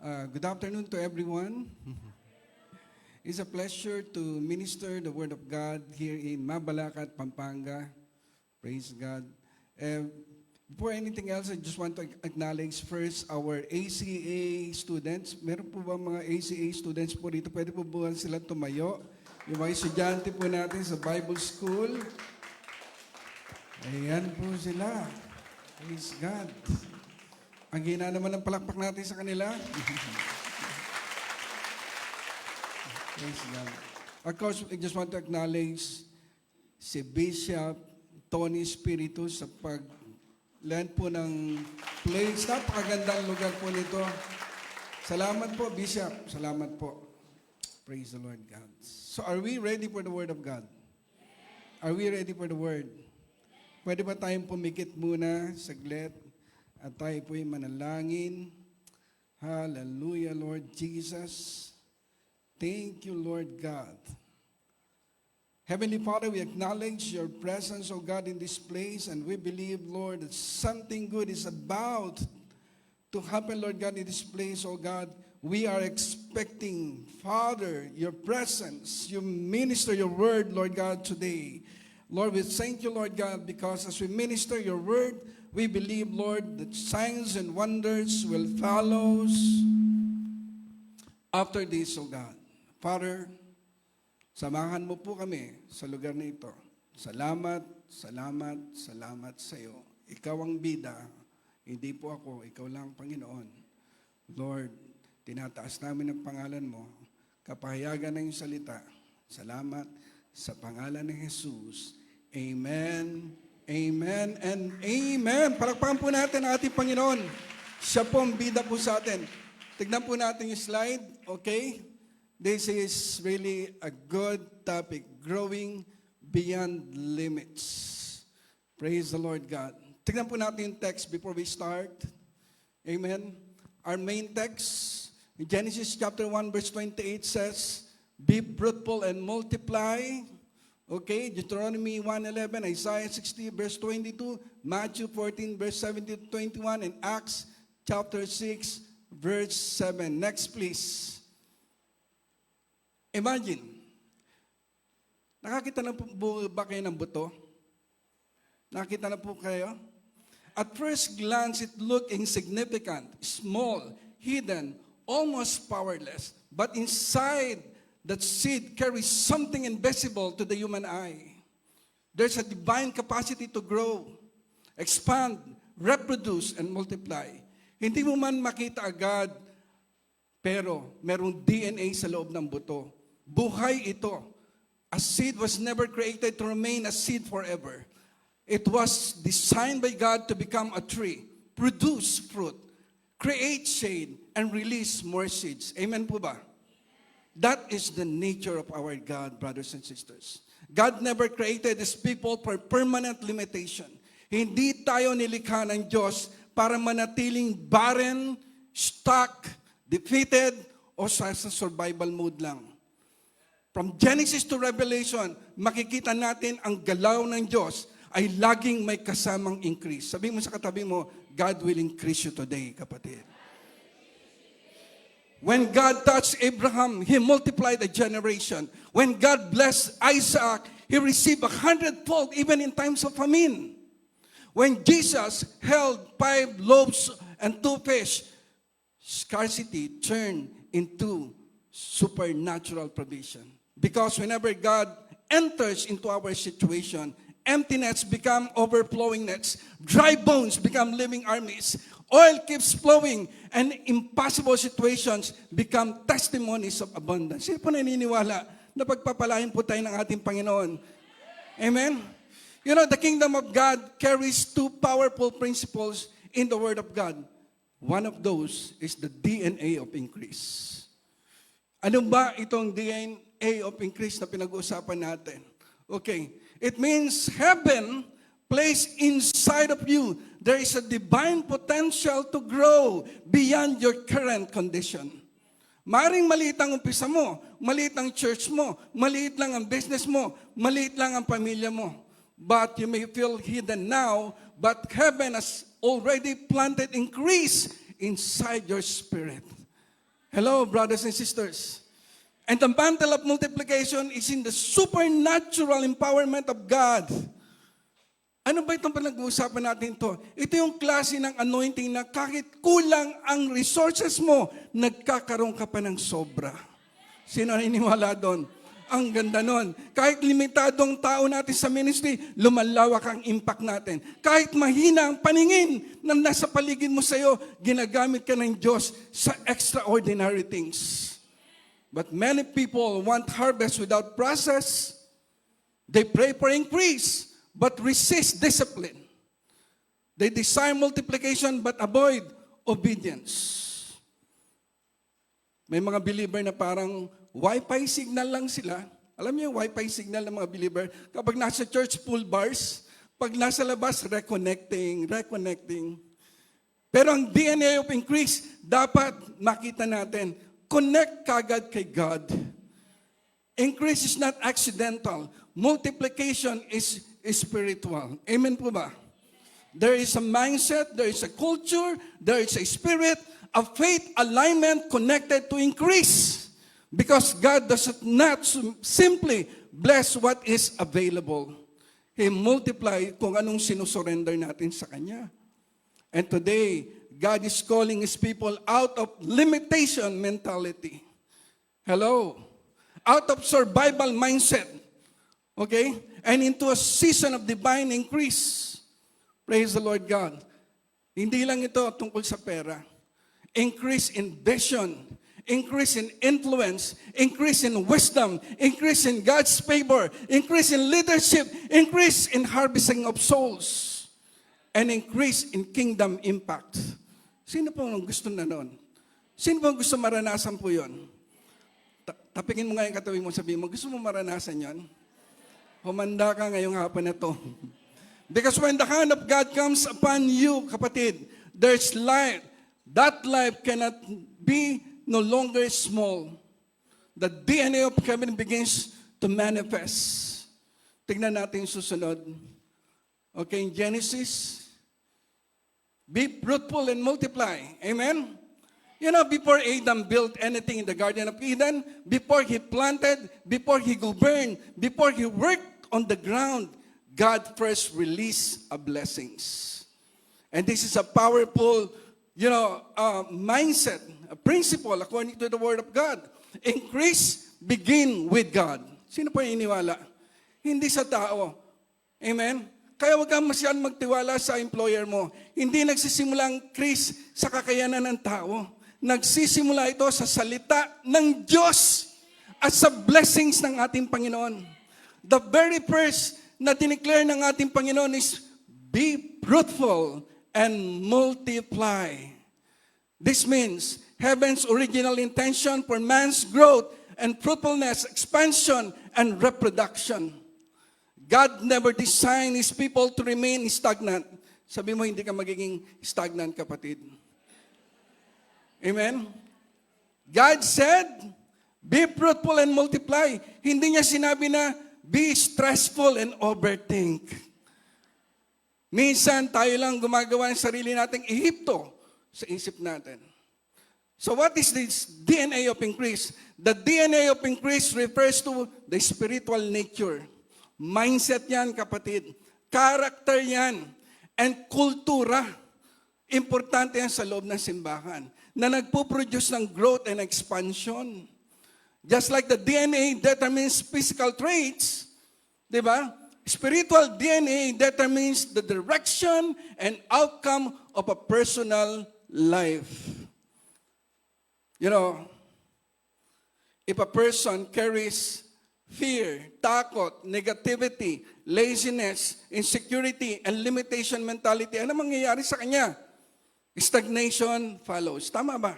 Good afternoon to everyone. It's a pleasure to minister the Word of God here in Mabalacat, Pampanga. Praise God. Before anything else, I just want to acknowledge first our ACA students. Meron po ba mga ACA students po dito? Pwede po ba sila tumayo? Yung mga estudyante po natin sa Bible School. Ayan po sila. Praise God. Ang hina naman ng palakpak natin sa kanila. Praise God. Of course, I just want to acknowledge si Bishop Tony Espiritu sa pag-land po ng place. Napakagandang lugar po nito. Salamat po, Bishop. Salamat po. Praise the Lord God. So are we ready for the Word of God? Are we ready for the Word? Pwede ba tayong pumikit muna, saglit? At tayo po'y manalangin. Hallelujah, Lord Jesus. Thank you, Lord God. Heavenly Father, we acknowledge your presence, O God, in this place, and we believe, Lord, that something good is about to happen, Lord God, in this place, O God. We are expecting, Father, your presence. You minister your word, Lord God, today. Lord, we thank you, Lord God, because as we minister your word, we believe, Lord, that signs and wonders will follow after this, O God. Father, samahan mo po kami sa lugar na ito. Salamat, salamat, salamat sa iyo. Ikaw ang bida, hindi po ako, ikaw lang, Panginoon. Lord, tinataas namin ang pangalan mo, kapahayagan ng iyong salita. Salamat sa pangalan ng Jesus. Amen. Amen and amen. Palakpakan po natin ang ating Panginoon. Siya po ang bida po sa atin. Tignan po natin yung slide. Okay? This is really a good topic. Growing beyond limits. Praise the Lord God. Tignan po natin yung text before we start. Amen. Our main text, in Genesis chapter 1 verse 28 says, be fruitful and multiply. Okay, Deuteronomy 1:11, Isaiah 60 verse 22, Matthew 14 verse 17 to 21, and Acts chapter 6 verse 7. Next please. Imagine, nakakita na po ba kayo ng buto? Nakakita na po kayo? At first glance, it looked insignificant, small, hidden, almost powerless. But inside that seed carries something invisible to the human eye. There's a divine capacity to grow, expand, reproduce, and multiply. Hindi mo man makita agad, pero merong DNA sa loob ng buto. Buhay ito. A seed was never created to remain a seed forever. It was designed by God to become a tree, produce fruit, create shade, and release more seeds. Amen po ba? That is the nature of our God, brothers and sisters. God never created His people for permanent limitation. Hindi tayo nilikha ng Diyos para manatiling barren, stuck, defeated, o sa survival mode lang. From Genesis to Revelation, makikita natin ang galaw ng Diyos ay laging may kasamang increase. Sabi mo sa katabi mo, God will increase you today, kapatid. When God touched Abraham, He multiplied a generation. When God blessed Isaac, he received 100-fold even in times of famine. When Jesus held 5 loaves and 2 fish, scarcity turned into supernatural provision. Because whenever God enters into our situation, emptiness become overflowing nets, dry bones become living armies, oil keeps flowing, and impossible situations become testimonies of abundance. Sino po naniniwala na pagpapalain po tayo ng ating Panginoon? Amen? You know, the kingdom of God carries 2 powerful principles in the Word of God. One of those is the DNA of increase. Ano ba itong DNA of increase na pinag-uusapan natin? Okay. It means heaven placed inside of you. There is a divine potential to grow beyond your current condition. Maring maliit ang umpisa mo, maliit ang church mo, maliit lang ang business mo, maliit lang ang pamilya mo. But you may feel hidden now, but heaven has already planted increase inside your spirit. Hello, brothers and sisters. And the mantle of multiplication is in the supernatural empowerment of God. Ano ba itong pinag-uusapan natin to? Ito yung klase ng anointing na kahit kulang ang resources mo, nagkakaroon ka pa ng sobra. Sino naniniwala doon? Ang ganda nun. Kahit limitadong tao natin sa ministry, lumalawak ang impact natin. Kahit mahina ang paningin na nasa paligid mo sa iyo, ginagamit ka ng Diyos sa extraordinary things. But many people want harvest without process. They pray for increase, but resist discipline. They desire multiplication, but avoid obedience. May mga believer na parang Wi-Fi signal lang sila. Alam niyo yung Wi-Fi signal ng mga believer? Kapag nasa church, full bars. Pag nasa labas, reconnecting. Pero ang DNA of increase, dapat makita natin, connect kagad kay God. Increase is not accidental. Multiplication is spiritual. Amen po ba? There is a mindset, there is a culture, there is a spirit, a faith alignment connected to increase. Because God does not simply bless what is available. He multiply kung anong sinusurrender natin sa Kanya. And today, God is calling His people out of limitation mentality. Hello? Out of survival mindset. Okay? And into a season of divine increase. Praise the Lord God. Hindi lang ito tungkol sa pera. Increase in vision, increase in influence, increase in wisdom, increase in God's favor, increase in leadership, increase in harvesting of souls, and increase in kingdom impact. Sino po ang gusto na noon? Sino po ang gusto maranasan po yun? Tapikin mo nga yung katabi mo, sabihin mo, gusto mo maranasan yon? Humanda ka ngayong hapon na to. Because when the hand of God comes upon you, kapatid, there's life. That life cannot be no longer small. The DNA of heaven begins to manifest. Tignan natin yung susunod. Okay, in Genesis, be fruitful and multiply. Amen? You know, before Adam built anything in the Garden of Eden, before he planted, before he governed, before he worked on the ground, God first released blessings. And this is a powerful, mindset, a principle according to the Word of God. Increase, begin with God. Sino po yung iniwala? Hindi sa tao. Amen? Kaya huwag kang masyadong magtiwala sa employer mo. Hindi nagsisimula ang increase sa kakayanan ng tao. Nagsisimula ito sa salita ng Diyos at sa blessings ng ating Panginoon. The very first na dineclare ng ating Panginoon is, be fruitful and multiply. This means heaven's original intention for man's growth and fruitfulness, expansion, and reproduction. God never designed His people to remain stagnant. Sabi mo, hindi ka magiging stagnant, kapatid. Amen? God said, be fruitful and multiply. Hindi niya sinabi na, be stressful and overthink. Minsan, tayo lang gumagawa ng sarili nating Ehipto sa isip natin. So what is this DNA of increase? The DNA of increase refers to the spiritual nature. Mindset yan, kapatid. Character yan. And kultura. Importante yan sa loob ng simbahan. Na nagpo-produce ng growth and expansion. Just like the DNA determines physical traits, di ba? Spiritual DNA determines the direction and outcome of a personal life. You know, if a person carries fear, takot, negativity, laziness, insecurity, and limitation mentality, ano mangyayari sa kanya? Stagnation follows. Tama ba?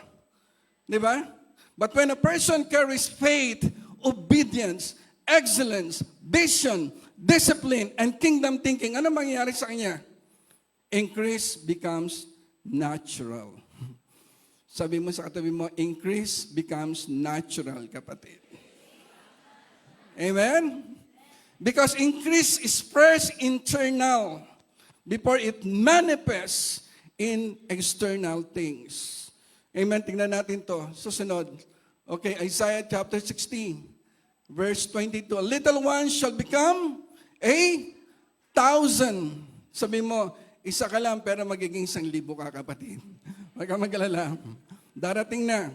Di ba? But when a person carries faith, obedience, excellence, vision, discipline, and kingdom thinking, ano mangyayari sa kanya? Increase becomes natural. Sabi mo sa katabi mo, increase becomes natural, kapatid. Amen? Because increase is first internal before it manifests in external things. Amen. Tingnan natin to. Susunod. Okay, Isaiah chapter 60, verse 22. A little one shall become 1,000. Sabi mo, isa ka lang pero magiging 1,000 ka, kapatid. Huwag kang mag-alala. Darating na.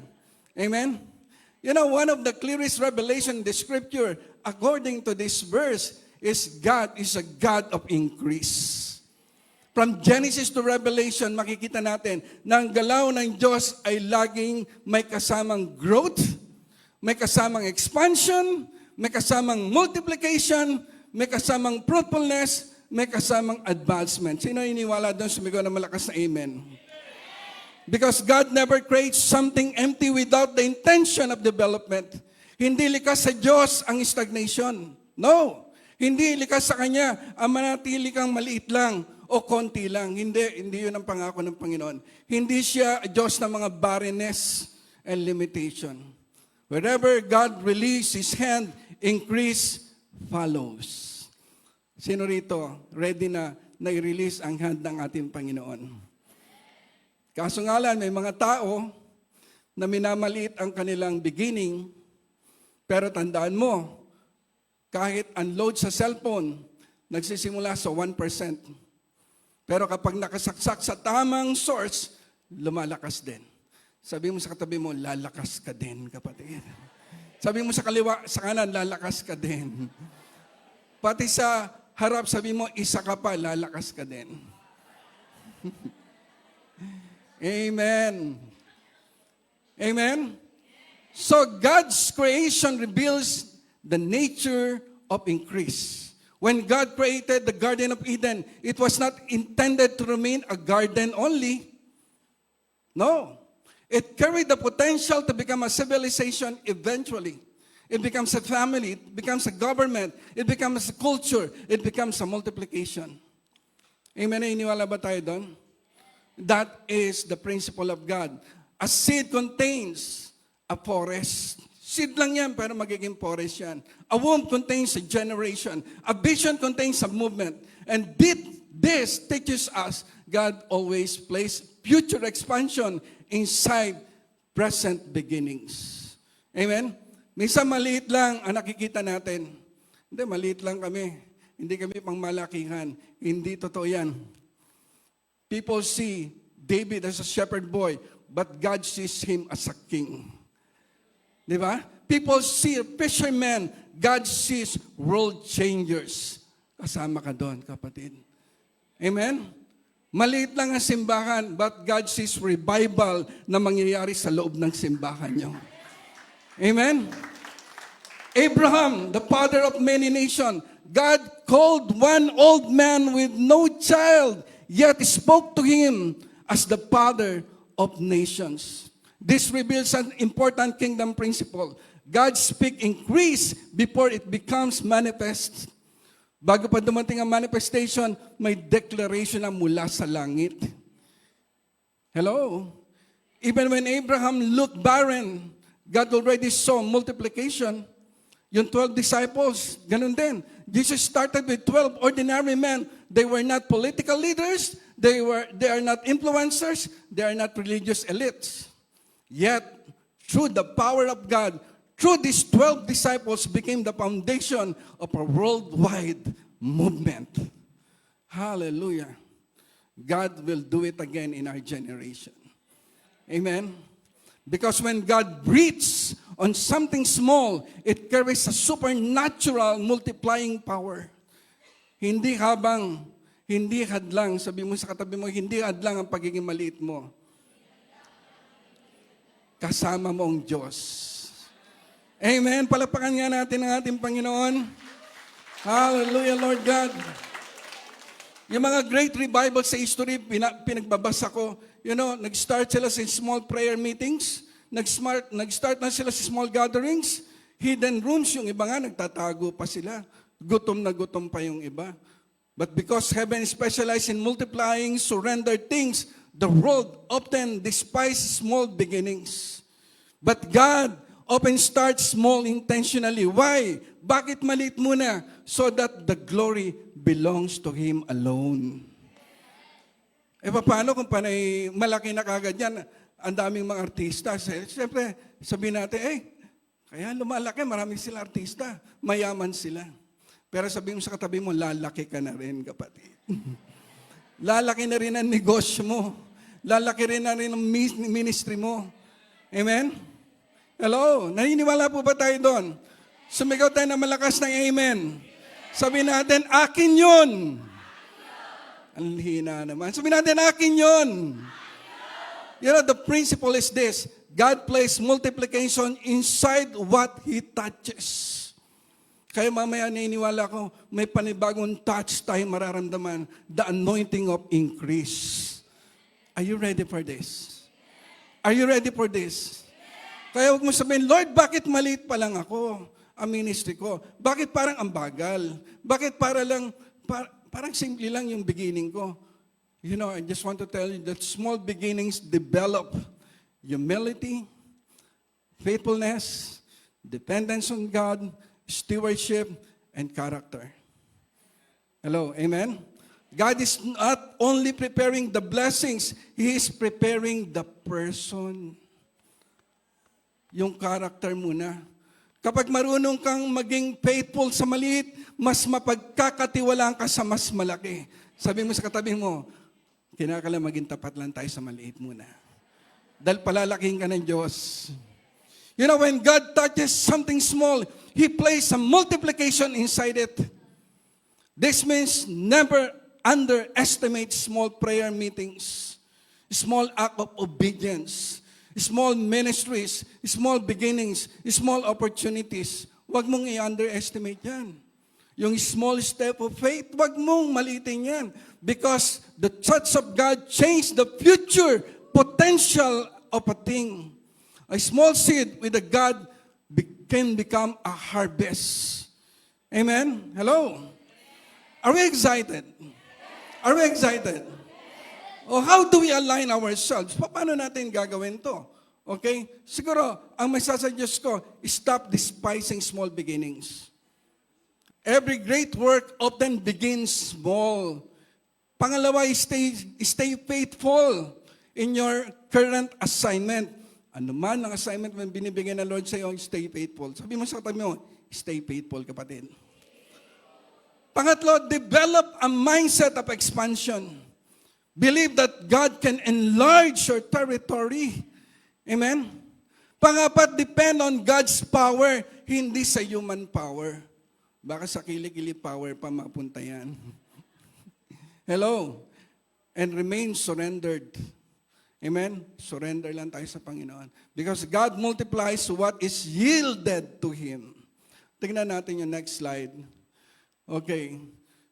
Amen? You know, one of the clearest revelation in the scripture, according to this verse, is God is a God of increase. From Genesis to Revelation, makikita natin na ang galaw ng Diyos ay laging may kasamang growth, may kasamang expansion, may kasamang multiplication, may kasamang fruitfulness, may kasamang advancement. Sino iniwala doon? Sumigaw na malakas na amen. Because God never creates something empty without the intention of development. Hindi likas sa Diyos ang stagnation. No. Hindi likas sa Kanya ang manatili kang maliit lang o konti lang. Hindi yun ang pangako ng Panginoon. Hindi siya Diyos ng mga barrenness and limitation. Wherever God release His hand, increase follows. Sino rito ready na i-release ang hand ng ating Panginoon? Kaso nga lang, may mga tao na minamaliit ang kanilang beginning, pero tandaan mo, kahit unload sa cellphone, nagsisimula sa 1%. Pero kapag nakasaksak sa tamang source, lumalakas din. Sabi mo sa katabi mo, lalakas ka din, kapatid. Sabi mo sa kaliwa, sa kanan, lalakas ka din. Pati sa harap, sabi mo, isa ka pa, lalakas ka din. Amen. Amen? So God's creation reveals the nature of increase. When God created the Garden of Eden, it was not intended to remain a garden only. No. It carried the potential to become a civilization eventually. It becomes a family. It becomes a government. It becomes a culture. It becomes a multiplication. Amen? Iniwala ba tayo doon? That is the principle of God. A seed contains a forest. Seed lang yan, pero magiging forest yan. A womb contains a generation. A vision contains a movement. And this teaches us God always places future expansion inside present beginnings. Amen? Minsan maliit lang ang nakikita natin. Hindi, maliit lang kami. Hindi kami pangmalakihan. Hindi totoo yan. People see David as a shepherd boy, but God sees him as a king. Di ba? People see a fisherman, God sees world changers. Kasama ka doon, kapatid. Amen? Maliit lang ang simbahan, but God sees revival na mangyayari sa loob ng simbahan niyo. Amen? Abraham, the father of many nations, God called one old man with no child, yet spoke to him as the father of nations. This reveals an important kingdom principle. God speaks increase before it becomes manifest. Bago pa dumating ang manifestation, may declaration na mula sa langit. Hello? Even when Abraham looked barren, God already saw multiplication. Yung 12 disciples, ganun din. Jesus started with 12 ordinary men. They were not political leaders. They are not influencers. They are not religious elites. Yet, through the power of God, through these 12 disciples became the foundation of a worldwide movement. Hallelujah. God will do it again in our generation. Amen? Because when God breathes on something small, it carries a supernatural multiplying power. Hindi hadlang, sabi mo sa katabi mo, hindi hadlang ang pagiging maliit mo. Kasama mo ang Diyos. Amen. Palapakan nga natin ang ating Panginoon. Hallelujah, Lord God. Yung mga great revivals sa history, pinagbabasa ko, nag-start sila sa small prayer meetings, nag-start na sila sa small gatherings, hidden rooms, yung iba nga nagtatago pa sila, gutom na gutom pa yung iba. But because heaven specializes in multiplying surrendered things, the world often despises small beginnings. But God often starts small intentionally. Why? Bakit maliit muna? So that the glory belongs to Him alone. Paano kung panay malaki na kagad yan? ang daming mga artista. Siyempre, sabihin natin, kaya lumalaki, marami sila artista. Mayaman sila. Pero sabihin mo sa katabi mo, lalaki ka na rin, kapatid. Lalaki na rin ang negosyo mo. Lalaki rin na rin ang ministry mo. Amen? Hello? Naniniwala po ba tayo doon? Sumigaw tayo na malakas ng amen. Sabihin natin, akin yun. Ang hina naman. Sabihin natin, akin yun. You know, the principle is this. God places multiplication inside what He touches. Kaya mamaya naniniwala ko, may panibagong touch tayo mararamdaman. The anointing of increase. Are you ready for this? Are you ready for this? Kaya huwag mo sabihin, Lord, bakit maliit pa lang ako? Ang ministry ko. Bakit parang ang bagal? Bakit parang simple lang yung beginning ko? You know, I just want to tell you that small beginnings develop humility, faithfulness, dependence on God, stewardship, and character. Hello, amen? God is not only preparing the blessings, He is preparing the person. Yung character muna. Kapag marunong kang maging faithful sa maliit, mas mapagkakatiwalaan ka sa mas malaki. Sabi mo sa katabi mo, kinakala maging tapat lang tayo sa maliit muna. Dahil palalaking ka ng Diyos. You know, when God touches something small, He places a multiplication inside it. This means never underestimate small prayer meetings, small act of obedience, small ministries, small beginnings, small opportunities. Huwag mong i-underestimate yan. Yung small step of faith, huwag mong maliitin yan. Because the touch of God changed the future potential of a thing. A small seed with a God can become a harvest. Amen? Hello? Are we excited? Are we excited? Oh, how do we align ourselves? Paano natin gagawin to? Okay? Siguro, ang masasuggest ko, stop despising small beginnings. Every great work often begins small. Pangalawa, stay faithful in your current assignment. Ano man ang assignment na binibigyan ng Lord sa iyo, stay faithful. Sabi mo sa katabi mo, stay faithful, kapatid. Pangatlo, develop a mindset of expansion. Believe that God can enlarge your territory. Amen? Pangapat, depend on God's power, hindi sa human power. Baka sa kilikili power pa mapunta yan. Hello? And remain surrendered. Amen? Surrender lang tayo sa Panginoon. Because God multiplies what is yielded to Him. Tingnan natin yung next slide. Okay.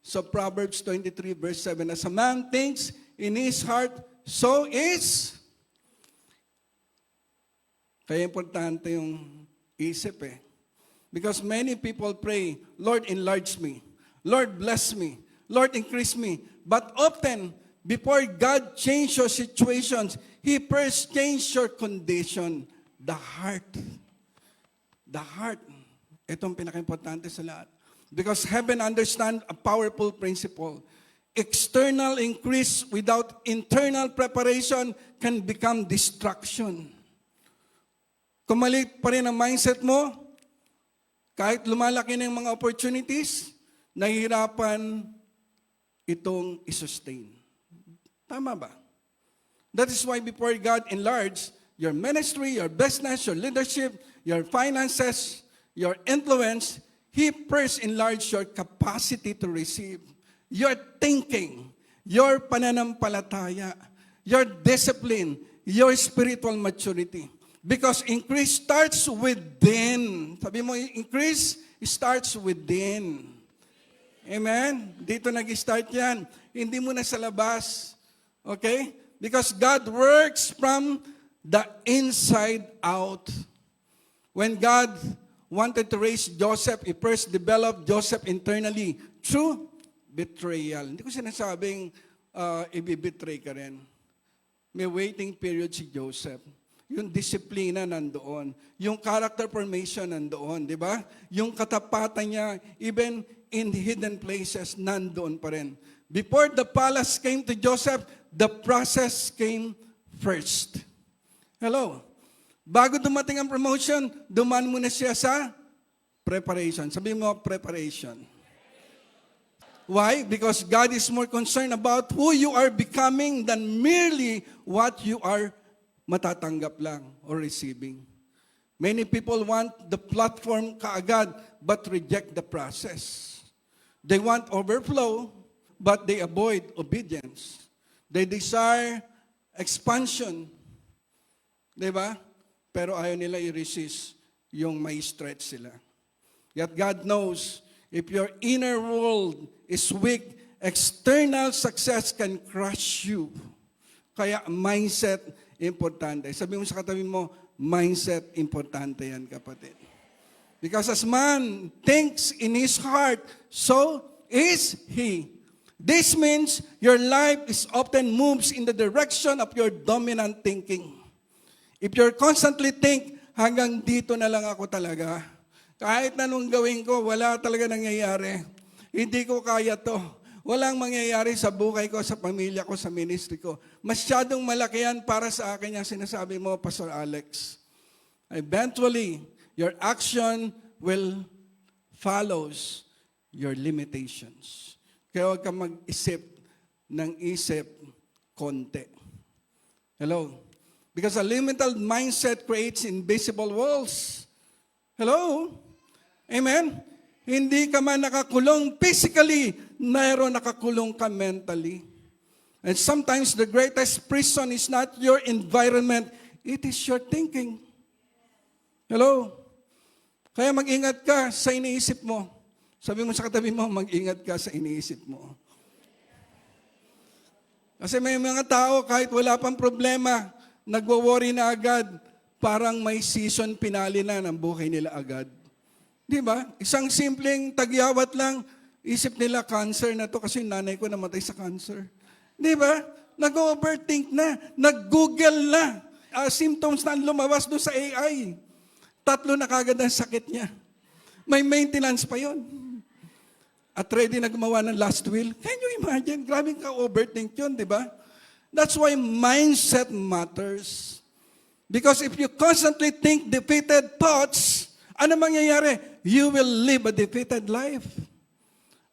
So Proverbs 23 verse 7, as a man thinks in his heart, so is. Kaya importante yung isip eh. Because many people pray, Lord, enlarge me. Lord, bless me. Lord, increase me. But often, before God change your situations, He first change your condition, the heart. The heart. Ito ang pinaka-importante sa lahat. Because heaven understands a powerful principle. External increase without internal preparation can become distraction. Kung mali pa rin ang mindset mo, kahit lumalaki na yung mga opportunities, nahihirapan itong i-sustain. Tama ba? That is why before God enlarge your ministry, your business, your leadership, your finances, your influence, He first enlarge your capacity to receive, your thinking, your pananampalataya, your discipline, your spiritual maturity. Because increase starts within. Sabi mo, increase starts within. Amen? Dito nag-start yan. Hindi mo na sa labas. Okay? Because God works from the inside out. When God wanted to raise Joseph, He first developed Joseph internally through betrayal. Hindi ko sinasabing i-betray ka rin. May waiting period si Joseph. Yung disiplina nandoon. Yung character formation nandoon, di ba? Yung katapatan niya, even in hidden places, nandoon pa rin. Before the palace came to Joseph, the process came first. Hello. Bago dumating ang promotion, dumaan muna siya sa preparation. Sabi mo, preparation. Why? Because God is more concerned about who you are becoming than merely what you are matatanggap lang or receiving. Many people want the platform kaagad but reject the process. They want overflow but they avoid obedience. They desire expansion. Diba? Pero ayaw nila i-resist yung may stretch sila. Yet God knows if your inner world is weak, external success can crush you. Kaya mindset, importante. Sabi mo sa katabi mo, mindset, importante yan, kapatid. Because as man thinks in his heart, so is he. This means your life is often moves in the direction of your dominant thinking. If you're constantly think, hanggang dito na lang ako talaga, kahit anong gawin ko, wala talaga nangyayari. Hindi ko kaya to. Walang mangyayari sa buhay ko, sa pamilya ko, sa ministry ko. Masyadong malaki yan para sa akin yung sinasabi mo, Pastor Alex. Eventually, your action will follows your limitations. Kaya huwag kang mag-isip ng isip konti. Hello? Because a limited mindset creates invisible walls. Hello? Amen? Hindi ka man nakakulong physically, mayroon nakakulong ka mentally. And sometimes the greatest prison is not your environment, it is your thinking. Hello? Kaya mag-ingat ka sa iniisip mo. Sabi mo sa katabi mo, mag-ingat ka sa iniisip mo. Kasi may mga tao, kahit wala pang problema, nagwo-worry na agad, parang may season finale na ng buhay nila agad. Di ba? Isang simpleng tagyawat lang, isip nila cancer na to kasi nanay ko namatay sa cancer. Di ba? Nag-overthink na, nag-google na. Symptoms na lumabas doon sa AI. 3 na kagad ang sakit niya. May maintenance pa yon. At ready na gumawa ng last will. Can you imagine? Grabe ka overthink yun, di ba? That's why mindset matters. Because if you constantly think defeated thoughts, ano mangyayari? You will live a defeated life.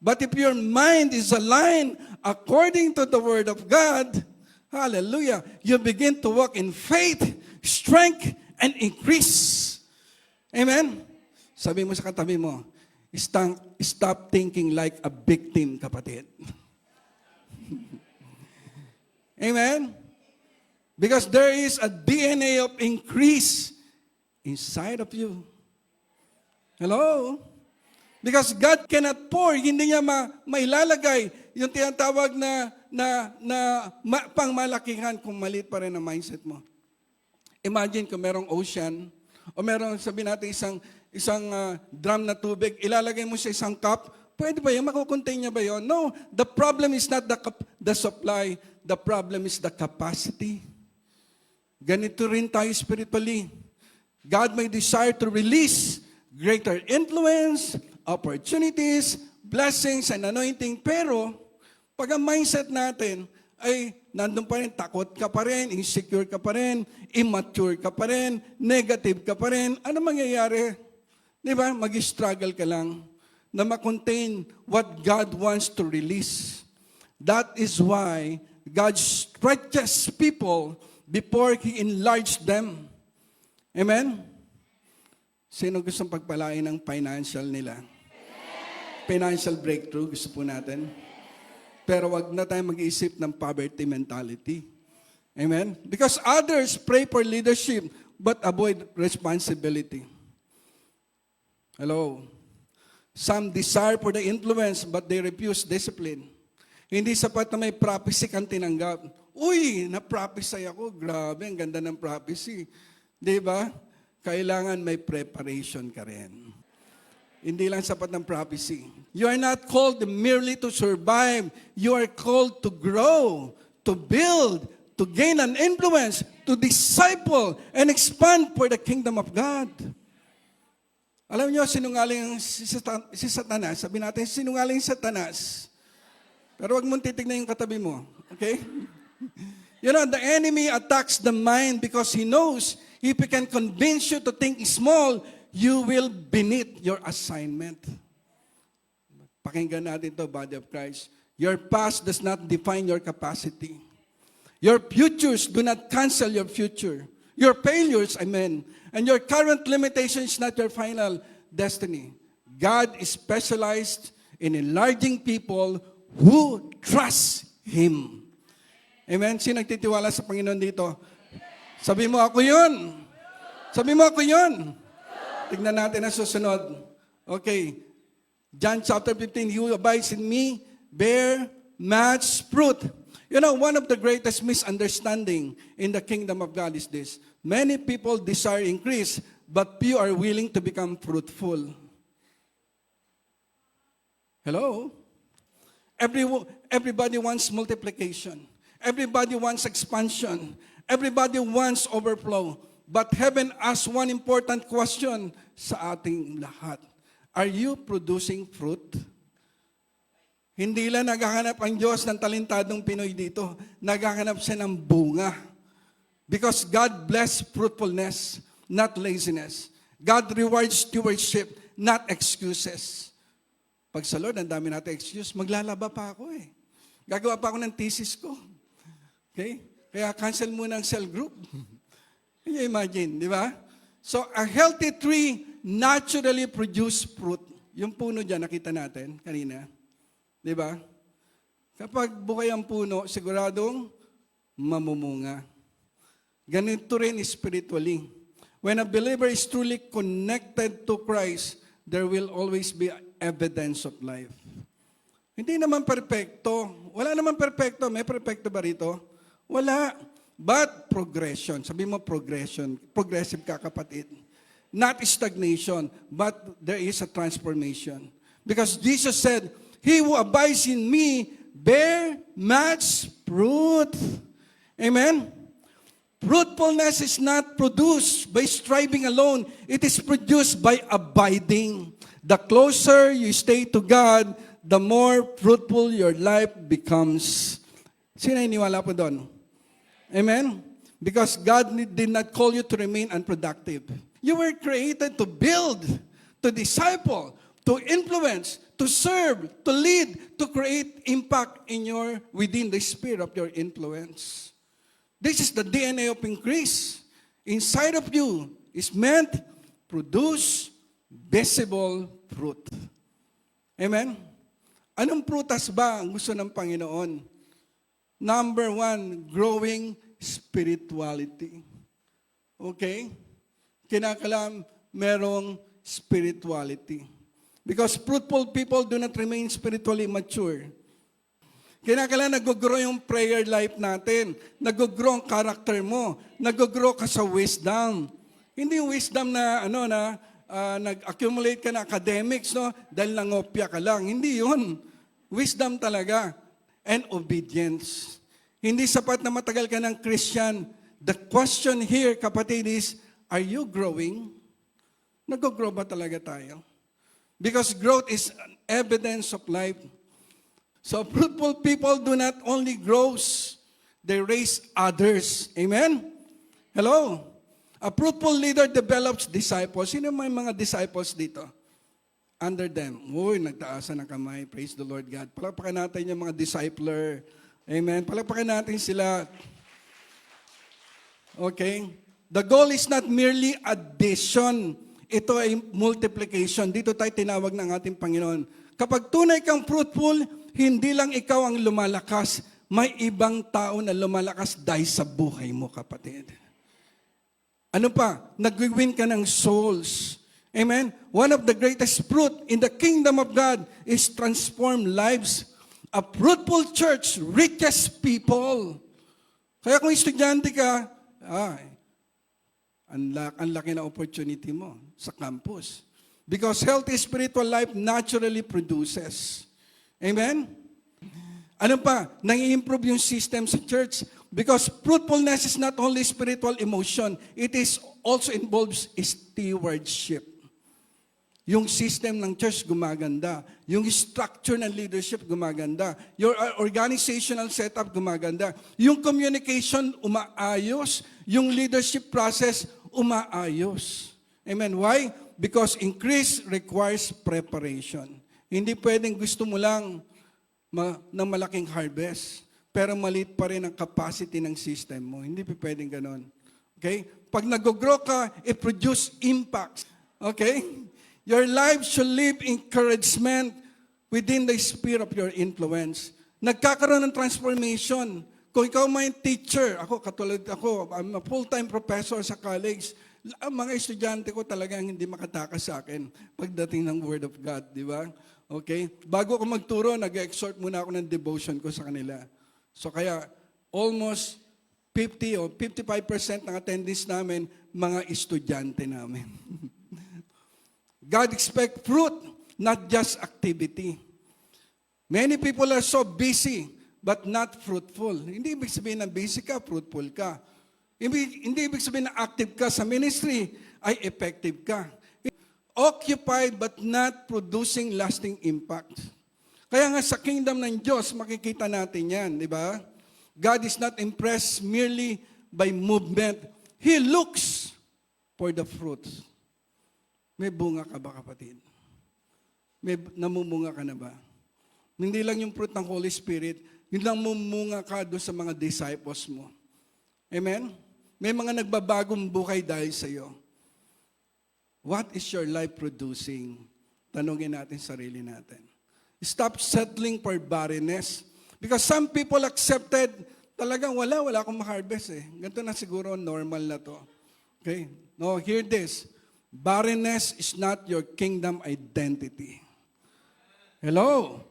But if your mind is aligned according to the Word of God, hallelujah, you begin to walk in faith, strength, and increase. Amen? Sabi mo sa katabi mo, stop thinking like a victim, kapatid. Amen? Because there is a DNA of increase inside of you. Hello? Because God cannot pour, hindi niya mailalagay yung tinatawag na pangmalakihan kung maliit pa rin ang mindset mo. Imagine kung merong ocean, o merong sabi natin isang drum na tubig, ilalagay mo sa isang cup, pwede ba yun? Makukontain niya ba yun? No, the problem is not the supply, the problem is the capacity. Ganito rin tayo spiritually. God may desire to release greater influence, opportunities, blessings, and anointing. Pero, pag ang mindset natin ay nandun pa rin, takot ka pa rin, insecure ka pa rin, immature ka pa rin, negative ka pa rin, ano mangyayari? Di ba? Mag-struggle ka lang na ma-contain what God wants to release. That is why God stretches people before He enlarged them. Amen? Sino gustong pagpalain ng financial nila? Financial breakthrough, gusto po natin. Pero wag na tayo mag-iisip ng poverty mentality. Amen? Because others pray for leadership but avoid responsibility. Hello? Some desire for the influence but they refuse discipline. Hindi sapat na may prophecy kang tinanggap. Uy, na-prophesy ako. Grabe, ang ganda ng prophecy. Di ba? Kailangan may preparation ka rin. Hindi lang sapat ng prophecy. You are not called merely to survive. You are called to grow, to build, to gain an influence, to disciple, and expand for the kingdom of God. Alam niyo, sinungaling si Satanas. Sabi natin, sinungaling Satanas. Pero wag mong titignan yung katabi mo. Okay? You know, the enemy attacks the mind because he knows if he can convince you to think small, you will beneath your assignment. Pakinggan natin to, body of Christ. Your past does not define your capacity. Your futures do not cancel your future. Your failures, amen, and your current limitation is not your final destiny. God is specialized in enlarging people who trust Him. Amen? Sino nagtitiwala sa Panginoon dito? Sabi mo, ako yun. Sabi mo, ako yun. Tignan natin ang susunod. Okay. John chapter 15, He who abides in me, bear much fruit. You know, one of the greatest misunderstanding in the kingdom of God is this. Many people desire increase, but few are willing to become fruitful. Hello? Everybody wants multiplication. Everybody wants expansion. Everybody wants overflow. But heaven asks one important question sa ating lahat. Are you producing fruit? Hindi lang naghahanap ang Diyos ng talentadong Pinoy dito. Naghahanap siya ng bunga. Because God bless fruitfulness, not laziness. God rewards stewardship, not excuses. Pag sa Lord, ang dami natin excuse, maglalaba pa ako eh. Gagawa pa ako ng thesis ko. Okay? Kaya cancel muna ang cell group. Can you imagine, di ba? So, a healthy tree naturally produce fruit. Yung puno dyan, nakita natin kanina. Di ba? Kapag bukay ang puno, siguradong mamumunga. Ganito rin spiritually. When a believer is truly connected to Christ, there will always be evidence of life. Hindi naman perfecto. Wala naman perfecto. May perfecto ba rito? Wala. But progression. Sabi mo progression. Progressive ka, kapatid. Not stagnation, but there is a transformation. Because Jesus said, He who abides in me bear much fruit. Amen? Fruitfulness is not produced by striving alone. It is produced by abiding. The closer you stay to God, the more fruitful your life becomes. Sino iniwala po doon? Amen? Because God did not call you to remain unproductive. You were created to build, to disciple, to influence, to serve, to lead, to create impact within the sphere of your influence. This is the DNA of increase. Inside of you is meant to produce visible fruit. Amen? Anong prutas ba ang gusto ng Panginoon? Number 1, growing spirituality. Okay? Kinakalam merong spirituality. Because fruitful people do not remain spiritually mature. Kinakailangan nag-grow yung prayer life natin. Nag-grow ang character mo. Nag-grow ka sa wisdom. Hindi yung wisdom na, nag-accumulate ka na academics, no? Dahil nangopya ka lang. Hindi yun. Wisdom talaga. And obedience. Hindi sapat na matagal ka ng Christian. The question here, kapatid, is, are you growing? Nag-grow ba talaga tayo? Because growth is an evidence of life. So fruitful people do not only grow, they raise others. Amen? Hello? A fruitful leader develops disciples. Sino may mga disciples dito? Under them. Uy, nagtaasan ng kamay. Praise the Lord God. Palakpakan natin yung mga discipler. Amen? Palakpakan natin sila. Okay? The goal is not merely addition. Ito ay multiplication. Dito tayo tinawag ng ating Panginoon. Kapag tunay kang fruitful, hindi lang ikaw ang lumalakas, may ibang tao na lumalakas dahil sa buhay mo, kapatid. Ano pa? Nag-win ka ng souls. Amen? One of the greatest fruit in the kingdom of God is transform lives. A fruitful church reaches people. Kaya kung estudyante ka, ang laki na opportunity mo sa campus. Because healthy spiritual life naturally produces. Amen? Ano pa? Nang-i-improve yung system sa church. Because fruitfulness is not only spiritual emotion, it is also involves stewardship. Yung system ng church gumaganda. Yung structure ng leadership gumaganda. Your organizational setup gumaganda. Yung communication umaayos. Yung leadership process umaayos. Amen. Why? Because increase requires preparation. Hindi pwedeng gusto mo lang ng malaking harvest, pero maliit pa rin ang capacity ng system mo. Hindi pwedeng ganon. Okay? Pag nag-grow ka, it produce impact. Okay? Your life should live encouragement within the sphere of your influence. Nagkakaroon ng transformation. Kung ikaw may teacher, katulad ako, I'm a full-time professor sa college, ang mga estudyante ko talagang hindi makatakas sa akin pagdating ng Word of God, di ba? Okay? Bago ako magturo, nag-exhort muna ako ng devotion ko sa kanila. So kaya, almost 50 o 55% ng attendance namin, mga estudyante namin. God expects fruit, not just activity. Many people are so busy, but not fruitful. Hindi ibig sabihin na busy ka, fruitful ka. Hindi ibig sabihin na active ka sa ministry, ay effective ka. Occupied, but not producing lasting impact. Kaya nga sa kingdom ng Diyos, makikita natin yan, di ba? God is not impressed merely by movement. He looks for the fruits. May bunga ka ba, kapatid? May namumunga ka na ba? Hindi lang yung fruit ng Holy Spirit, yun lang mumunga ka doon sa mga disciples mo. Amen? May mga nagbabagong buhay dahil sa iyo. What is your life producing? Tanungin natin sarili natin. Stop settling for barrenness. Because some people accepted, talagang wala akong ma-harvest eh. Ganito na siguro, normal na to. Okay? No, hear this. Barrenness is not your kingdom identity. Hello?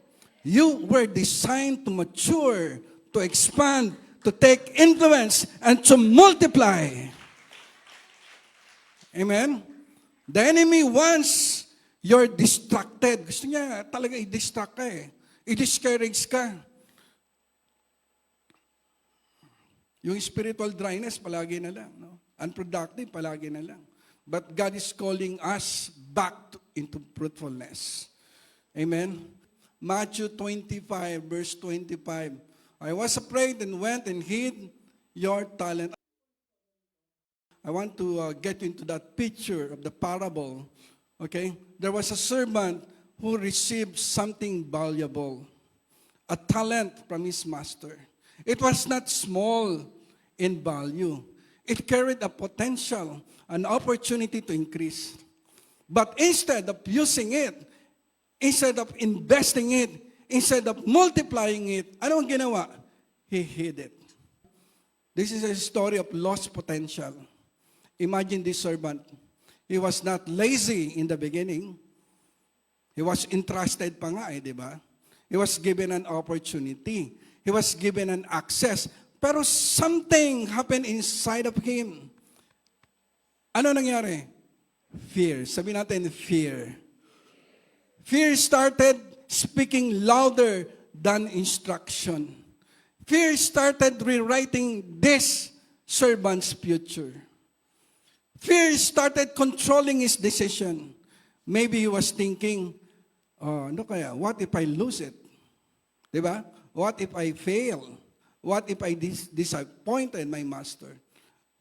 You were designed to mature, to expand, to take influence, and to multiply. Amen? The enemy wants you're distracted. Gusto niya talaga i-distract ka eh. I-discourage ka. Yung spiritual dryness, palagi na lang. No? Unproductive, palagi na lang. But God is calling us back into fruitfulness. Amen? Matthew 25, verse 25. I was afraid and went and hid your talent. I want to get into that picture of the parable. Okay? There was a servant who received something valuable. A talent from his master. It was not small in value. It carried a potential, an opportunity to increase. But instead of using it, instead of investing it, instead of multiplying it, ano ang ginawa? He hid it. This is a story of lost potential. Imagine this servant. He was not lazy in the beginning. He was entrusted pa nga di ba? He was given an opportunity. He was given an access. Pero something happened inside of him. Ano nangyari? Fear. Sabi natin, fear. Fear started speaking louder than instruction. Fear started rewriting this servant's future. Fear started controlling his decision. Maybe he was thinking, ano kaya, what if I lose it? Diba? What if I fail? What if I disappointed my master?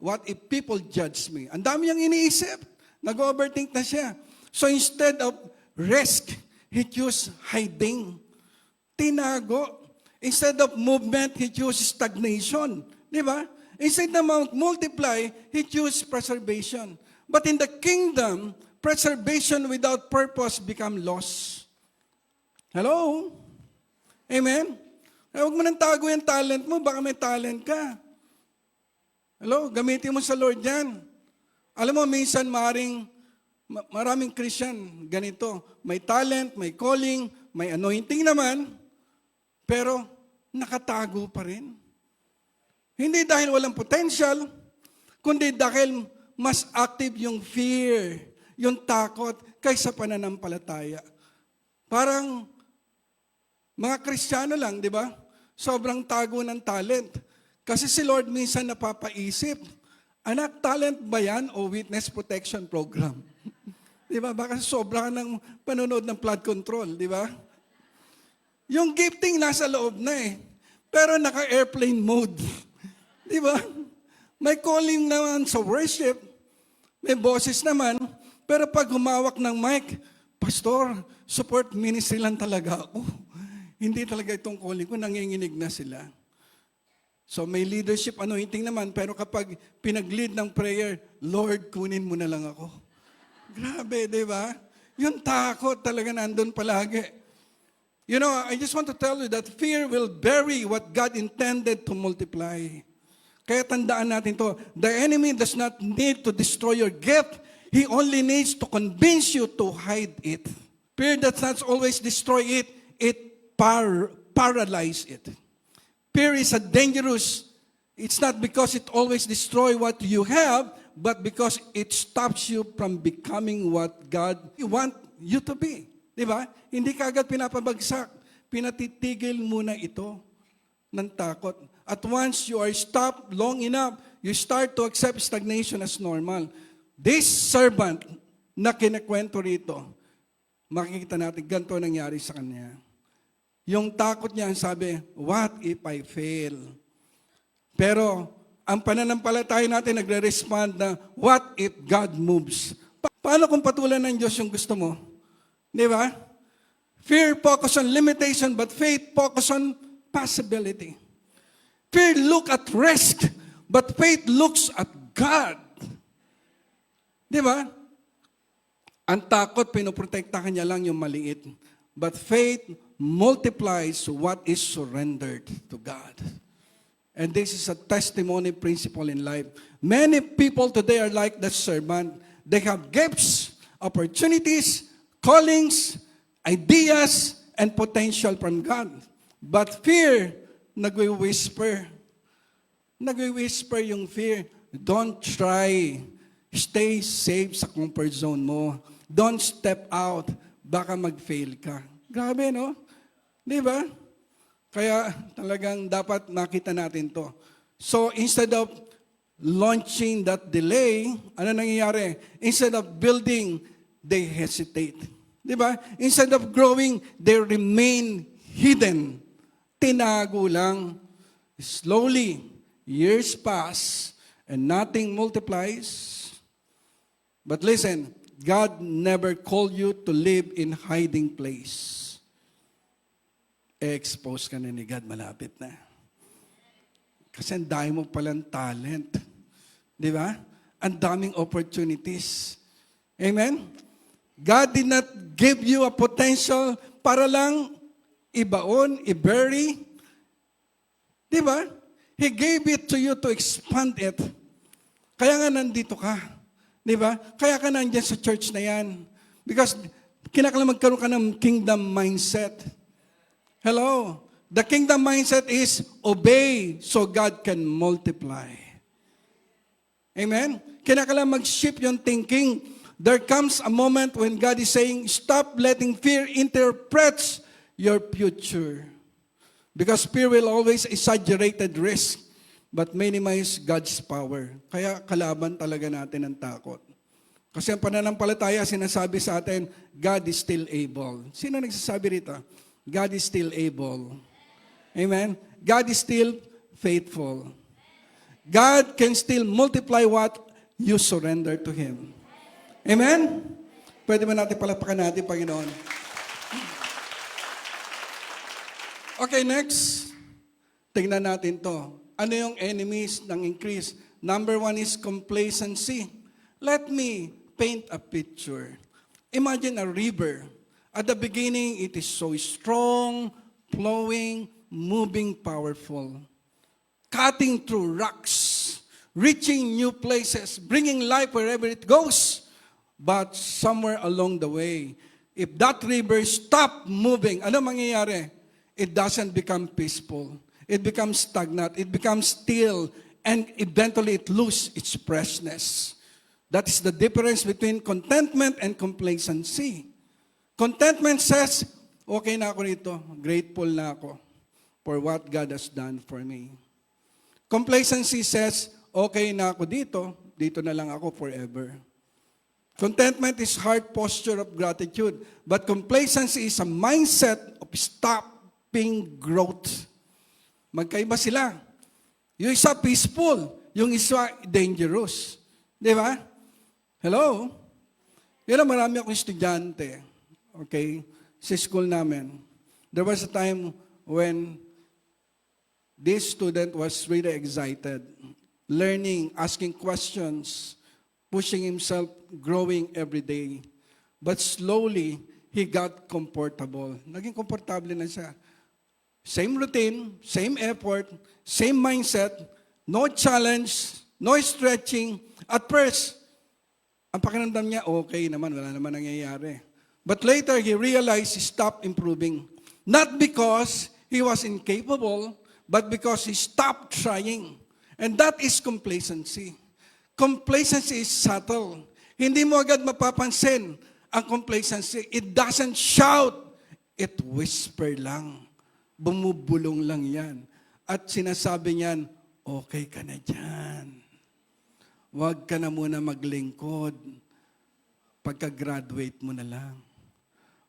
What if people judge me? Ang dami niyang iniisip. Nag-overthink na siya. So instead of risk, he chose hiding. Tinago. Instead of movement, he chose stagnation. Di ba? Instead na multiply, he chose preservation. But in the kingdom, preservation without purpose become loss. Hello? Amen? Huwag mo nang tago yung talent mo, baka may talent ka. Hello? Gamitin mo sa Lord yan. Alam mo, minsan maraming Christian, ganito. May talent, may calling, may anointing naman, pero nakatago pa rin. Hindi dahil walang potential, kundi dahil mas active yung fear, yung takot, kaysa pananampalataya. Parang mga Kristiyano lang, di ba? Sobrang tago ng talent. Kasi si Lord minsan napapaisip, anak, talent ba yan o witness protection program? Di ba? Baka sobra ka ng panonood ng flood control, di ba? Yung gifting nasa loob na eh. Pero naka-airplane mode. Di ba? May calling naman sa worship. May boses naman. Pero pag humawak ng mic, Pastor, support ministry lang talaga ako. Hindi talaga itong calling ko, nanginginig na sila. So may leadership anointing naman, pero kapag pinag-lead ng prayer, Lord, kunin mo na lang ako. Grabe, di ba? Yung takot talaga nandun palagi. You know, I just want to tell you that fear will bury what God intended to multiply. Kaya tandaan natin to, the enemy does not need to destroy your gift. He only needs to convince you to hide it. Fear does not always destroy it. It paralyzes it. Fear is a dangerous. It's not because it always destroys what you have, but because it stops you from becoming what God wants you to be. Di ba? Hindi ka agad pinapabagsak. Pinatitigil muna ito ng takot. At once you are stopped long enough, you start to accept stagnation as normal. This servant na kinakwento rito, makikita natin ganito nangyari sa kanya. Yung takot niya, sabi, what if I fail? Pero ang pananampalataya natin nagre-respond na, what if God moves? Paano kung patulan ng Diyos yung gusto mo? Di ba? Fear focus on limitation, but faith focus on possibility. Fear look at risk, but faith looks at God. Di ba? Ang takot, pinoprotektahan niya lang yung maliit. But faith multiplies what is surrendered to God. And this is a testimony principle in life. Many people today are like that servant. They have gifts, opportunities, callings, ideas, and potential from God. But fear, nagwi-whisper. Nagwi-whisper yung fear. Don't try. Stay safe sa comfort zone mo. Don't step out. Baka mag-fail ka. Grabe, no? Di ba? Kaya talagang dapat makita natin to. So instead of launching that delay, ano nangyayari? Instead of building, they hesitate. Di ba? Instead of growing, they remain hidden. Tinago lang. Slowly, years pass, and nothing multiplies. But listen, God never called you to live in hiding place. Expose ka na ni God, malapit na. Kasi ang dami mo palang talent. Di ba? Ang daming opportunities. Amen? God did not give you a potential para lang ibaon, i-bury. Di ba? He gave it to you to expand it. Kaya nga nandito ka. Di ba? Kaya ka nandiyan sa church na yan. Because kinakailangan magkaroon ka ng kingdom mindset. Hello. The kingdom mindset is obey so God can multiply. Amen? Kinakailangan mag-shift yung thinking. There comes a moment when God is saying, stop letting fear interpret your future. Because fear will always exaggerate risk, but minimize God's power. Kaya kalaban talaga natin ang takot. Kasi ang pananampalataya, sinasabi sa atin, God is still able. Sino nagsasabi rito? God is still able. Amen? God is still faithful. God can still multiply what you surrender to Him. Amen? Pwede ba natin palakpakan natin, Panginoon? Okay, next. Tingnan natin to. Ano yung enemies ng increase? Number one is complacency. Let me paint a picture. Imagine a river. At the beginning, it is so strong, flowing, moving, powerful. Cutting through rocks, reaching new places, bringing life wherever it goes. But somewhere along the way, if that river stop moving, ano mangyayari? It doesn't become peaceful. It becomes stagnant. It becomes still. And eventually, it loses its freshness. That is the difference between contentment and complacency. Contentment says, okay na ako nito. Grateful na ako for what God has done for me. Complacency says, okay na ako dito. Dito na lang ako forever. Contentment is heart posture of gratitude. But complacency is a mindset of stopping growth. Magkaiba sila. Yung isa peaceful, yung isa dangerous. Di ba? Hello? Yan ang marami akong estudyante. Okay? Sa school namin. There was a time when this student was really excited. Learning, asking questions, pushing himself, growing every day. But slowly, he got comfortable. Naging komportable na siya. Same routine, same effort, same mindset, no challenge, no stretching. At first, ang pakiramdam niya, okay naman, wala naman nangyayari. But later, he realized he stopped improving. Not because he was incapable, but because he stopped trying. And that is complacency. Complacency is subtle. Hindi mo agad mapapansin ang complacency. It doesn't shout. It whisper lang. Bumubulong lang yan. At sinasabi niyan, okay ka na dyan. Huwag ka na muna maglingkod. Pagka-graduate mo na lang.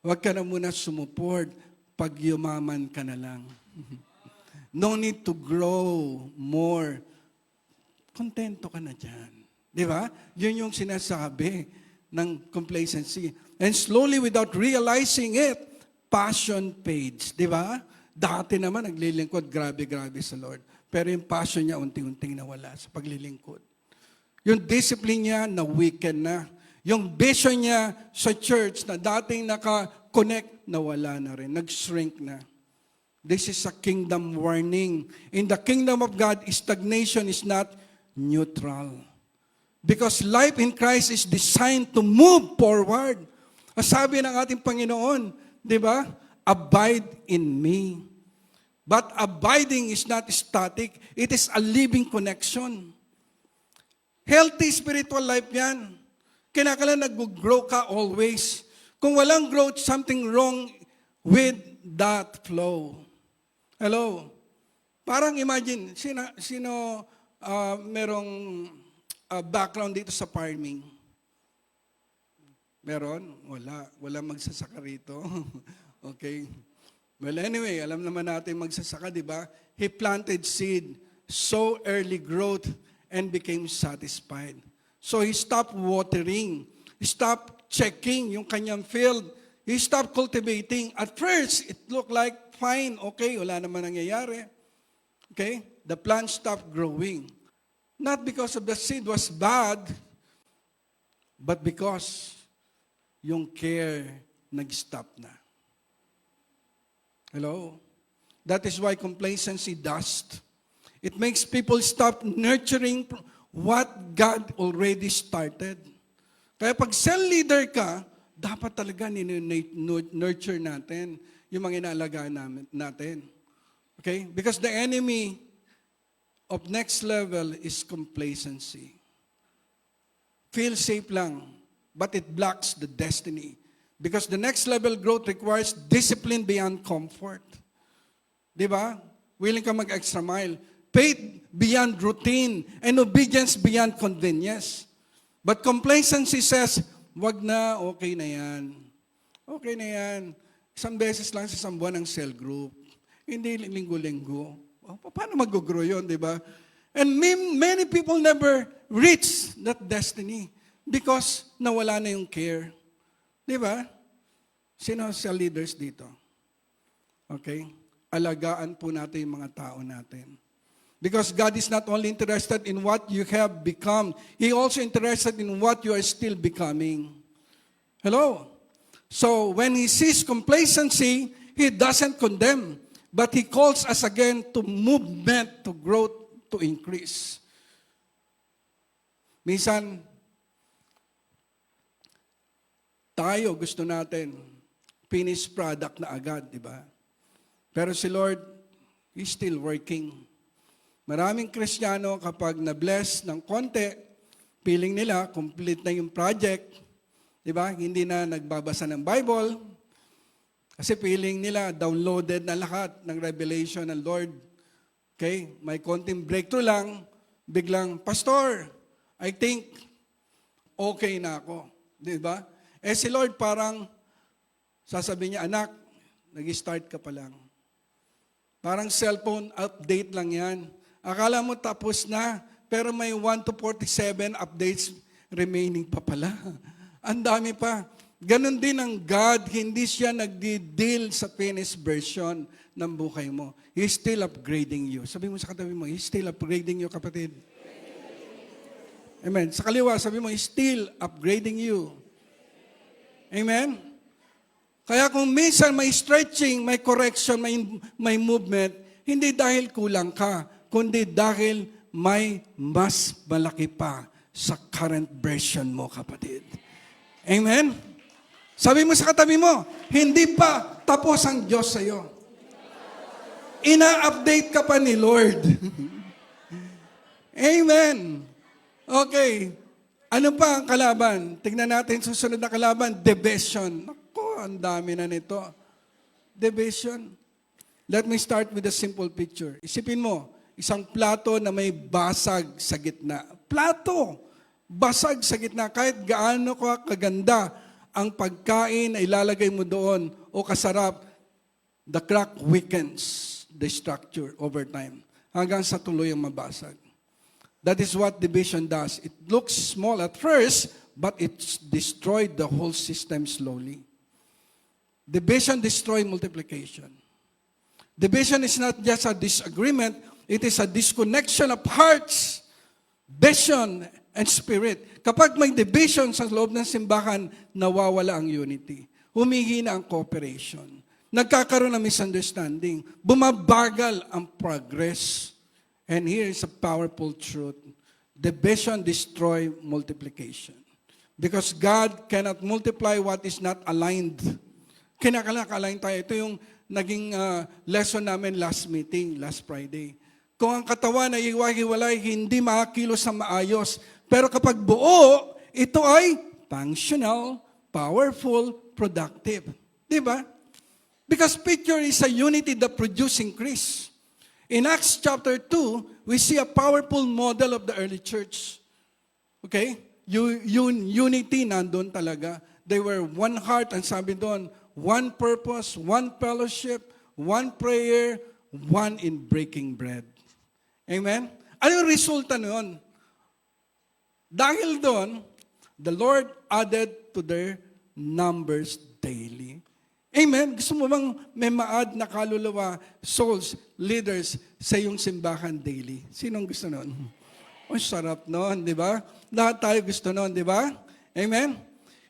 Huwag ka na muna sumuport. Pag yumaman ka na lang. No need to grow more. Kontento ka na dyan. Di ba? Yun yung sinasabi ng complacency. And slowly, without realizing it, passion fades. Di ba? Dati naman, naglilingkod, grabe sa Lord. Pero yung passion niya, unti-unting nawala sa paglilingkod. Yung discipline niya, na-weaken na. Yung vision niya sa church na dating naka-connect, nawala na rin. Nag-shrink na. This is a kingdom warning. In the kingdom of God, stagnation is not neutral. Because life in Christ is designed to move forward. Sabi ng ating Panginoon, di ba? Abide in me. But abiding is not static. It is a living connection. Healthy spiritual life yan. Kinakailangan nag-grow ka always. Kung walang growth, something wrong with that flow. Hello? Parang imagine, sino merong background dito sa farming? Meron? Wala. Wala magsasaka rito. Okay. Well, anyway, alam naman natin magsasaka, di ba? He planted seed, saw early growth, and became satisfied. So he stopped watering. He stopped checking yung kanyang field. He stopped cultivating. At first, it looked like fine, okay, wala naman nangyayari. Okay? The plant stopped growing. Not because of the seed was bad, but because yung care nag-stop na. Hello? That is why complacency does. It makes people stop nurturing what God already started. Kaya pag cell leader ka, dapat talaga nurture natin yung mga inaalagaan natin. Okay? Because the enemy of next level is complacency. Feel safe lang, but it blocks the destiny. Because the next level growth requires discipline beyond comfort. Di ba? Willing ka mag-extra mile. Faith beyond routine and obedience beyond convenience. But complacency says, wag na, okay na yan. Okay na yan. Isang beses lang sa isang buwan ng cell group. Hindi linggo-linggo. Paano mag-grow yun, di ba? And many people never reach that destiny because nawala na yung care. Di ba? Sino sa leaders dito? Okay? Alagaan po natin yung mga tao natin. Because God is not only interested in what you have become, He also interested in what you are still becoming. Hello? So, when He sees complacency, He doesn't condemn, but He calls us again to movement, to growth, to increase. Minsan, tayo gusto natin finished product na agad, di ba? Pero si Lord, He's still working. Maraming Kristiyano kapag na-bless ng konti, feeling nila, complete na yung project, di ba? Hindi na nagbabasa ng Bible, kasi feeling nila, downloaded na lahat ng revelation ng Lord. Okay? May konting breakthrough lang, biglang, Pastor, I think okay na ako. Di ba? Eh si Lord parang, sasabihin niya, anak, nag-start ka pa lang. Parang cellphone update lang yan. Akala mo tapos na, pero may 1 to 47 updates remaining pa pala. Ang dami pa. Ganon din ang God, hindi siya nagdi-deal sa finished version ng buhay mo. He's still upgrading you. Sabi mo sa katabi mo, He's still upgrading you, kapatid. Amen. Sa kaliwa, sabi mo, He's still upgrading you. Amen? Kaya kung minsan may stretching, may correction, may movement, hindi dahil kulang ka, kundi dahil may mas malaki pa sa current version mo, kapatid. Amen? Sabi mo sa katabi mo, hindi pa tapos ang Diyos sa iyo. Ina-update ka pa ni Lord. Amen. Okay. Ano pa ang kalaban? Tingnan natin susunod na kalaban, division. Naku, ang dami na nito. Division. Let me start with a simple picture. Isipin mo, isang plato na may basag sa gitna. Plato! Basag sa gitna. Kahit gaano ka kaganda ang pagkain na ilalagay mo doon o kasarap, the crack weakens the structure over time. Hanggang sa tuloy ang mabasag. That is what division does. It looks small at first, but it's destroyed the whole system slowly. Division destroys multiplication. Division is not just a disagreement, it is a disconnection of hearts, vision, and spirit. Kapag may division sa loob ng simbahan, nawawala ang unity. Humihina ang cooperation. Nagkakaroon ng misunderstanding. Bumabagal ang progress. And here is a powerful truth. Division destroys multiplication. Because God cannot multiply what is not aligned. Kinakalain tayo. Ito yung naging lesson namin last meeting, last Friday. Kung ang katawan ay iwahiwalay, hindi makakilos na maayos. Pero kapag buo, ito ay functional, powerful, productive. Di ba? Because picture is a unity that produces increase. In Acts chapter 2, we see a powerful model of the early church. Okay? Unity nandun talaga. They were one heart, and sabi doon, one purpose, one fellowship, one prayer, one in breaking bread. Amen? Ano yung resulta nun? Dahil doon, the Lord added to their numbers daily. Amen? Gusto mo bang may ma-add na kaluluwa, souls, leaders sa iyong simbahan daily? Sinong gusto nun? Oh, sarap nun, di ba? Lahat tayo gusto nun, di ba? Amen?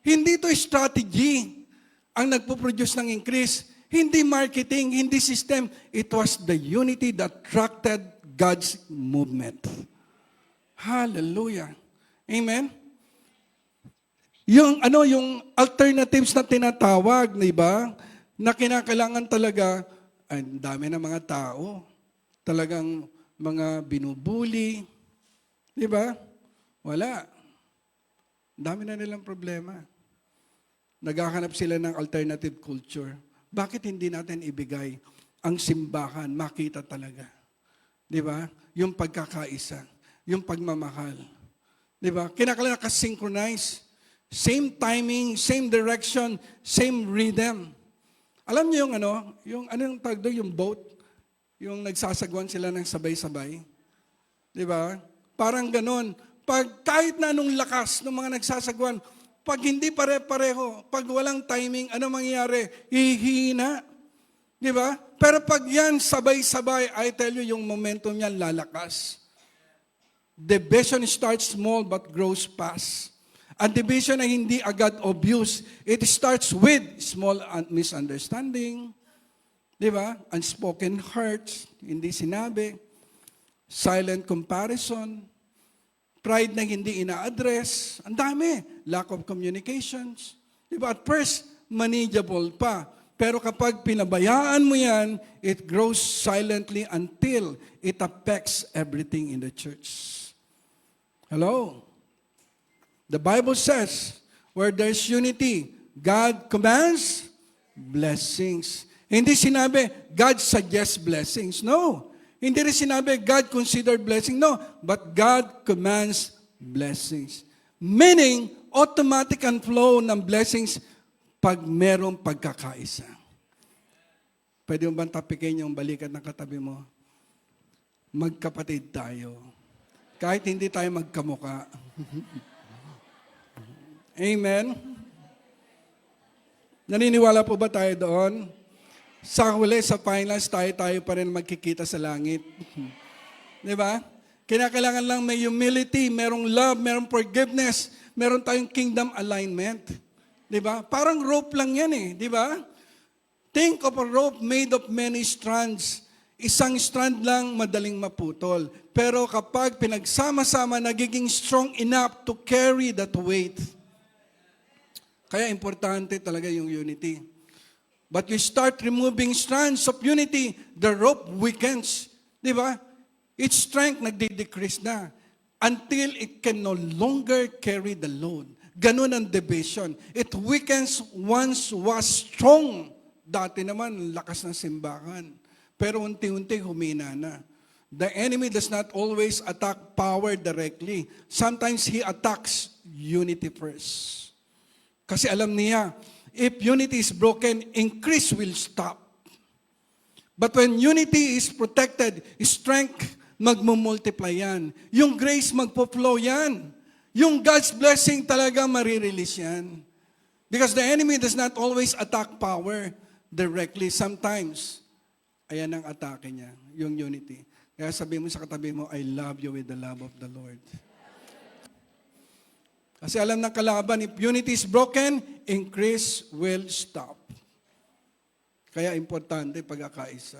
Hindi to strategy ang nagpo-produce ng increase. Hindi marketing, hindi system. It was the unity that attracted God's movement. Hallelujah. Amen? Yung alternatives na tinatawag, di ba? Na kinakailangan talaga, ay, dami na mga tao. Talagang mga binubuli. Di ba? Wala. Dami na nilang problema. Naghahanap sila ng alternative culture. Bakit hindi natin ibigay ang simbahan, makita talaga? Di ba? Yung pagkakaisa, yung pagmamahal. Di ba? Kinakailangan ka-synchronize. Same timing, same direction, same rhythm. Alam niyo yung yung tawag doon, yung boat, yung nagsasagwan sila ng sabay-sabay. Di ba? Parang ganon. Pag kahit na anong lakas ng mga nagsasagwan, pag hindi pare-pareho, pag walang timing, ano mangyayari? Hihina. Di ba? Pero pag yan sabay-sabay, I tell you, yung momentum yan lalakas. Division starts small but grows fast. Ang division ay hindi agad obvious. It starts with small misunderstanding. Di ba? Unspoken hurts, hindi sinabi. Silent comparison. Pride na hindi ina-address. Ang dami. Lack of communications. Di ba? At first, manageable pa. Pero kapag pinabayaan mo yan, it grows silently until it affects everything in the church. Hello? The Bible says, where there's unity, God commands blessings. Hindi sinabi, God suggests blessings. No. Hindi rin sinabi, God considered blessing. No. But God commands blessings. Meaning, automatic and flow ng blessings pag merong pagkakaisa. Pwede mo bang tapikin yung balikat ng katabi mo? Magkapatid tayo. Kahit hindi tayo magkamuka. Amen? Naniniwala po ba tayo doon? Sa huli, sa finals, tayo pa rin magkikita sa langit. Di ba? Kinakailangan lang may humility, merong love, merong forgiveness, meron tayong kingdom alignment. Di ba? Parang rope lang yan eh. Di ba? Think of a rope made of many strands. Isang strand lang, madaling maputol. Pero kapag pinagsama-sama, nagiging strong enough to carry that weight. Kaya importante talaga yung unity. But you start removing strands of unity, the rope weakens. Di ba? Its strength nagde-decrease na until it can no longer carry the load. Ganun ang division. It weakens once was strong. Dati naman, lakas ng simbahan. Pero unti-unti humina na. The enemy does not always attack power directly. Sometimes he attacks unity first. Kasi alam niya, if unity is broken, increase will stop. But when unity is protected, strength magmumultiply yan. Yung grace magpo-flow yan. Yung God's blessing talaga marirelease yan. Because the enemy does not always attack power directly. Sometimes, ayan ang atake niya, yung unity. Kaya sabi mo sa katabi mo, I love you with the love of the Lord. Kasi alam ng kalaban, if unity is broken, increase will stop. Kaya importante pagkakaisa.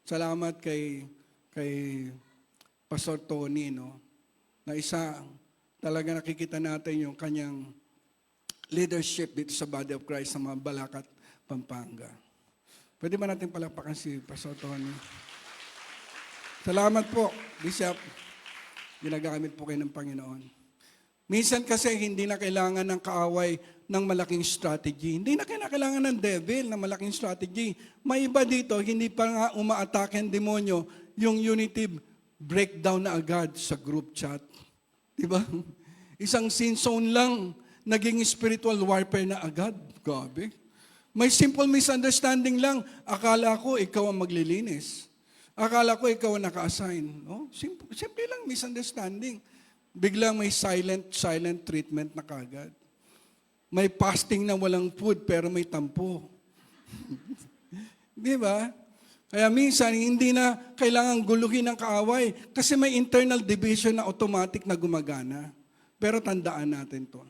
Salamat kay Pastor Tony, no? Na isa, talaga nakikita natin yung kanyang leadership dito sa Body of Christ sa mga Balakat, Pampanga. Pwede ba natin palakpakan si Pastor Tony? Salamat po, Bishop. Ginagamit po kayo ng Panginoon. Minsan kasi hindi na kailangan ng kaaway ng malaking strategy. Hindi na kailangan ng devil ng malaking strategy. May iba dito, hindi pa nga umaatake ang demonyo, yung unity breakdown na agad sa group chat. Diba? Isang sin zone lang, naging spiritual warfare na agad. Gabi. May simple misunderstanding lang. Akala ko ikaw ang maglilinis. Akala ko ikaw ang naka-assign. No? Simple lang misunderstanding. Biglang may silent treatment na kagad. May fasting na walang food pero may tampo. Di ba? Kaya minsan hindi na kailangan guluhin ng kaaway kasi may internal division na automatic na gumagana. Pero tandaan natin to.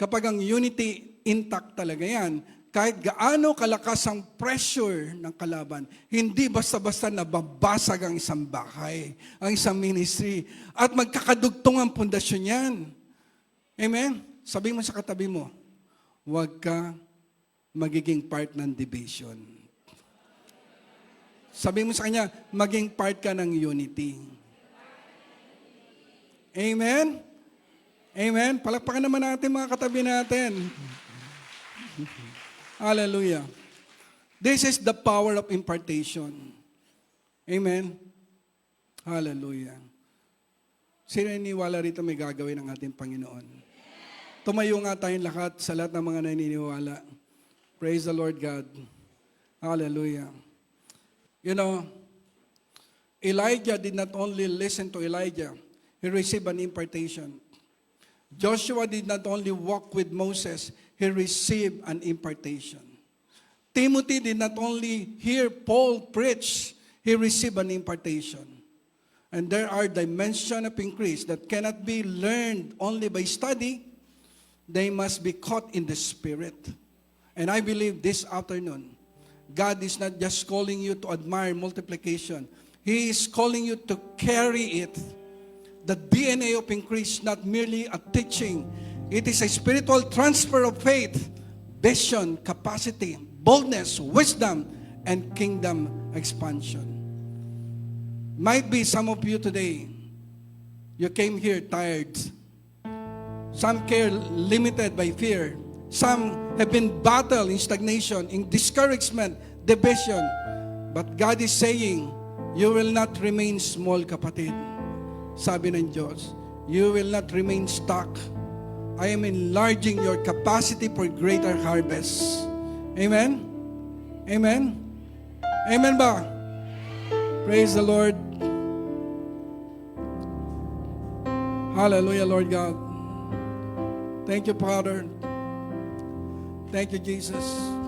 Kapag ang unity intact talaga yan, kahit gaano kalakas ang pressure ng kalaban, hindi basta-basta nababasag ang isang bahay, ang isang ministry, at magkakadugtong ang pundasyon yan. Amen? Sabi mo sa katabi mo, huwag ka magiging part ng division. Sabi mo sa kanya, maging part ka ng unity. Amen? Amen? Palakpakan naman natin mga katabi natin. Hallelujah. This is the power of impartation. Amen? Hallelujah. Sino naniniwala rito may gagawin ng ating Panginoon? Tumayo nga tayong lahat sa lahat ng mga naniniwala. Praise the Lord God. Hallelujah. You know, Elijah did not only listen to Elijah, he received an impartation. Joshua did not only walk with Moses, he received an impartation. Timothy did not only hear Paul preach, he received an impartation. And there are dimensions of increase that cannot be learned only by study. They must be caught in the Spirit. And I believe this afternoon, God is not just calling you to admire multiplication. He is calling you to carry it. The DNA of increase, not merely a teaching. It is a spiritual transfer of faith, vision, capacity, boldness, wisdom, and kingdom expansion. Might be some of you today, you came here tired. Some came limited by fear. Some have been battled in stagnation, in discouragement, division. But God is saying, you will not remain small, kapatid. Sabi ng Diyos, you will not remain stuck. I am enlarging your capacity for greater harvest. Amen? Amen? Amen ba? Praise the Lord. Hallelujah, Lord God. Thank you, Father. Thank you, Jesus.